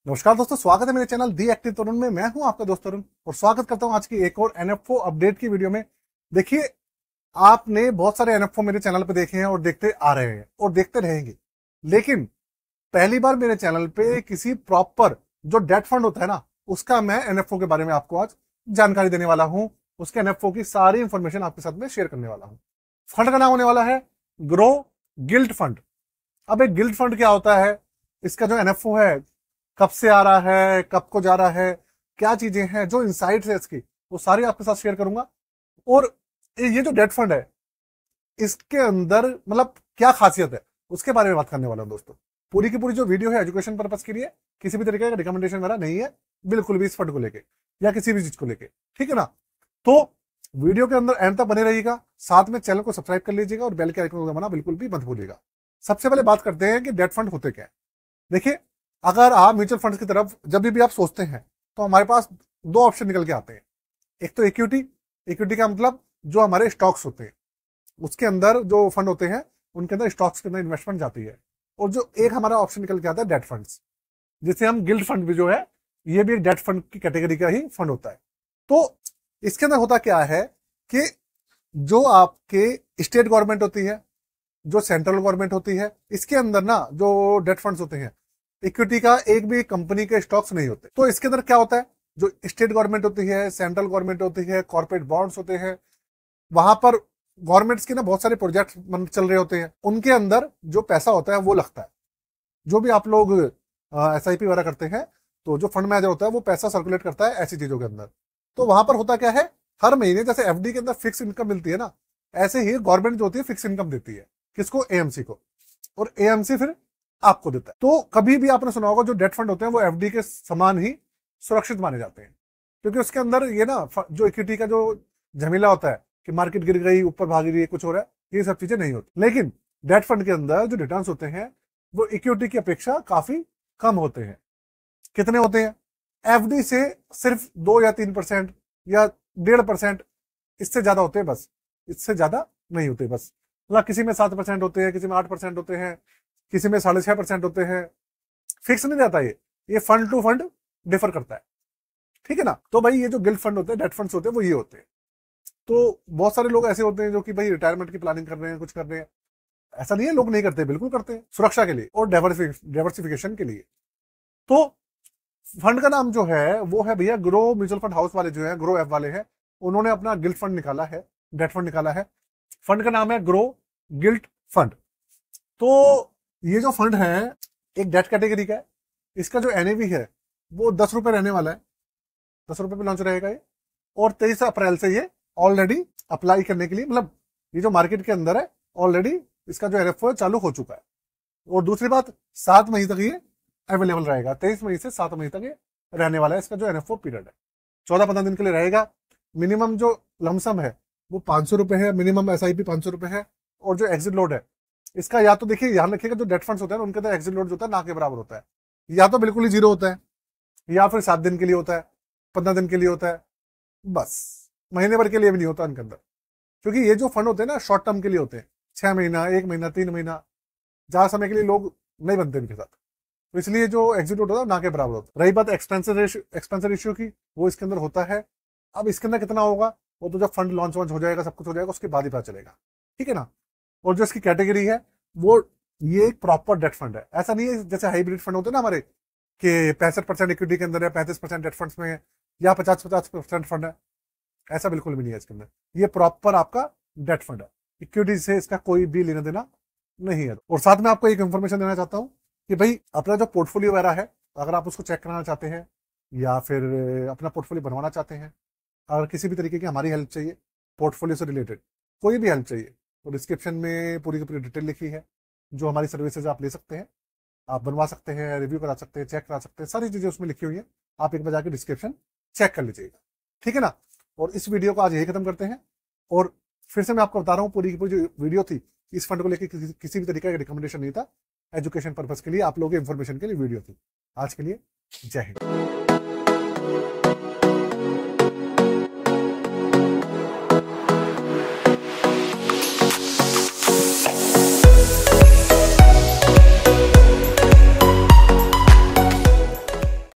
नमस्कार दोस्तों, स्वागत है मेरे चैनल दी एक्टिव तरुण में। मैं हूं आपका दोस्त तरुण और स्वागत करता हूं आज की एक और एनएफओ अपडेट की वीडियो में। देखिए, आपने बहुत सारे एनएफओ मेरे चैनल पे देखे हैं और देखते आ रहे हैं और देखते रहेंगे, लेकिन पहली बार मेरे चैनल पे किसी प्रॉपर जो डेट फंड होता है ना, उसका मैं एनएफओ के बारे में आपको आज जानकारी देने वाला हूं। उसके एनएफओ की सारी इंफॉर्मेशन आपके साथ में शेयर करने वाला हूं। फंड का नाम होने वाला है ग्रो गिल्ट फंड। अब एक गिल्ट फंड क्या होता है, इसका जो एनएफओ है, कब से आ रहा है, कब को जा रहा है, क्या चीजें हैं, जो इनसाइट्स है इसकी, वो सारी आपके साथ शेयर करूंगा। और ये जो डेट फंड है, इसके अंदर मतलब क्या खासियत है, उसके बारे में बात करने वाला हूं दोस्तों। पूरी की पूरी जो वीडियो है एजुकेशन पर्पस के लिए, किसी भी तरीके का रिकमेंडेशन मेरा नहीं है बिल्कुल भी, इस फंड को लेके या किसी भी चीज को लेके, ठीक है ना। तो वीडियो के अंदर एंड तक बने रहिएगा, साथ में चैनल को सब्सक्राइब कर लीजिएगा और बेल के आइकन को दबाना बिल्कुल भी मत भूलिएगा। सबसे पहले बात करते हैं कि डेट फंड होते क्या है। देखिए, अगर आप म्यूचुअल फंड की तरफ जब भी आप सोचते हैं, तो हमारे पास दो ऑप्शन निकल के आते हैं। एक तो इक्विटी। इक्विटी का मतलब जो हमारे स्टॉक्स होते हैं, उसके अंदर जो फंड होते हैं, उनके अंदर स्टॉक्स के अंदर इन्वेस्टमेंट जाती है। और जो एक हमारा ऑप्शन निकल के आता है डेट फंड्स, जिसे हम गिल्ड फंड भी जो है, ये भी एक डेट फंड की कैटेगरी का ही फंड होता है। तो इसके अंदर होता क्या है कि जो आपके स्टेट गवर्नमेंट होती है, जो सेंट्रल गवर्नमेंट होती है, इसके अंदर ना जो डेट फंड्स होते हैं, इक्विटी का एक भी कंपनी के स्टॉक्स नहीं होते। तो इसके अंदर क्या होता है, जो स्टेट गवर्नमेंट होती है, सेंट्रल गवर्नमेंट होती है, कॉर्पोरेट बॉन्ड्स होते हैं, वहां पर गवर्नमेंट्स के ना बहुत सारे प्रोजेक्ट चल रहे होते हैं, उनके अंदर जो पैसा होता है वो लगता है। जो भी आप लोग एसआईपी वगैरह करते हैं, तो जो फंड मैनेजर होता है वो पैसा सर्कुलेट करता है ऐसी चीजों के अंदर। तो वहां पर होता क्या है, हर महीने जैसे एफडी के अंदर फिक्स इनकम मिलती है ना, ऐसे ही गवर्नमेंट जो होती है फिक्स इनकम देती है। किसको? एएमसी को। और एएमसी फिर आपको देता है। तो कभी भी आपने सुना होगा, जो डेट फंड होते हैं वो एफडी के समान ही सुरक्षित माने जाते हैं, क्योंकि उसके अंदर ये ना जो इक्विटी का जो झमेला होता है कि मार्केट गिर गई, ऊपर भाग रही है, कुछ हो रहा है, ये सब चीजें नहीं होती। लेकिन डेट फंड के अंदर जो रिटर्न्स होते हैं वो इक्विटी की अपेक्षा काफी कम होते हैं। कितने होते हैं? एफडी से सिर्फ 2 या 3% या 1.5%, इससे ज्यादा होते हैं बस, इससे ज्यादा नहीं होते बस। मतलब किसी में 7% होते हैं, किसी में 8% होते हैं, किसी में 6.5% होते हैं। फिक्स नहीं रहता ये फंड टू फंड डिफर करता है, ठीक है ना। तो भाई ये जो गिल्ड फंड होते हैं, डेट फंड्स होते हैं, वो ये होते हैं। तो बहुत सारे लोग ऐसे होते हैं जो कि भाई रिटायरमेंट की प्लानिंग कर रहे हैं, कुछ कर रहे हैं। ऐसा नहीं है लोग नहीं करते, बिल्कुल करते हैं, सुरक्षा के लिए और डाइवर्सिफिकेशन के लिए। तो फंड का नाम जो है वो है भैया ग्रो म्यूचुअल फंड हाउस वाले जो है, ग्रो ऐप वाले हैं, उन्होंने अपना गिल्ट फंड निकाला है, डेट फंड निकाला है। फंड का नाम है ग्रो गिल्ट फंड। तो ये जो फंड है एक डेट कैटेगरी का है। इसका जो एनएवी है वो 10 रुपए रहने वाला है, 10 रुपए पे लॉन्च रहेगा ये। और 23 अप्रैल से ये ऑलरेडी अप्लाई करने के लिए, मतलब ये जो मार्केट के अंदर है, ऑलरेडी इसका जो एनएफओ है चालू हो चुका है। और दूसरी बात, 7 मई तक ये अवेलेबल रहेगा। 23 मई से 7 मई तक ये रहने वाला है इसका जो एनएफओ पीरियड है। 14-15 दिन के लिए रहेगा। मिनिमम जो लमसम है वो 500 रुपए है, मिनिमम एसआईपी 500 रुपए है। और जो एग्जिट लोड है इसका, या तो देखिए ध्यान रखिएगा, जो डेट फंड्स होते हैं उनके अंदर एग्जिट लोड जो होता है ना के बराबर होता है, या तो बिल्कुल ही जीरो होता है, या फिर 7 दिन के लिए होता है, 15 दिन के लिए होता है, बस महीने भर के लिए भी नहीं होता इनके अंदर। क्योंकि ये जो फंड होते हैं ना, शॉर्ट टर्म के लिए होते हैं, 6 महीना, 1 महीना, 3 महीना, ज्यादा समय के लिए लोग नहीं बनते इनके साथ। तो इसलिए जो एग्जिट होता है ना के बराबर होता है। रही बात एक्सपेंसर रेशियो की, वो इसके अंदर होता है। अब इसके अंदर कितना होगा वो तो जब फंड लॉन्च वॉन्च हो जाएगा, सब कुछ हो जाएगा, उसके बाद ही पता चलेगा, ठीक है ना। और जो इसकी कैटेगरी है वो, ये एक प्रॉपर डेट फंड है। ऐसा नहीं है जैसे हाइब्रिड फंड होते हैं ना हमारे, कि 65% इक्विटी के अंदर है, 35% डेट फंड्स में है, या 50-50% फंड है। ऐसा बिल्कुल भी नहीं है इसके अंदर। ये प्रॉपर आपका डेट फंड है, इक्विटी से इसका कोई भी लेना देना नहीं है। और साथ में आपको एक इंफॉर्मेशन देना चाहता हूँ कि भाई अपना जो पोर्टफोलियो वगैरह है, अगर आप उसको चेक कराना चाहते हैं या फिर अपना पोर्टफोलियो बनवाना चाहते हैं, अगर किसी भी तरीके की हमारी हेल्प चाहिए, पोर्टफोलियो से रिलेटेड कोई भी हेल्प चाहिए, तो डिस्क्रिप्शन में पूरी की पूरी डिटेल लिखी है, जो हमारी सर्विसेज आप ले सकते हैं, आप बनवा सकते हैं, रिव्यू करा सकते हैं, चेक करा सकते हैं, सारी चीजें उसमें लिखी हुई है। आप एक बार जाकर डिस्क्रिप्शन चेक कर लीजिएगा, ठीक है ना। और इस वीडियो को आज यही खत्म करते हैं। और फिर से मैं आपको बता रहा हूँ, पूरी की पूरी जो वीडियो थी, इस फंड को लेकर किसी भी तरीके का रिकमेंडेशन नहीं था, एजुकेशन पर्पज के लिए, आप लोगों के इंफॉर्मेशन के लिए वीडियो थी। आज के लिए जय हिंद।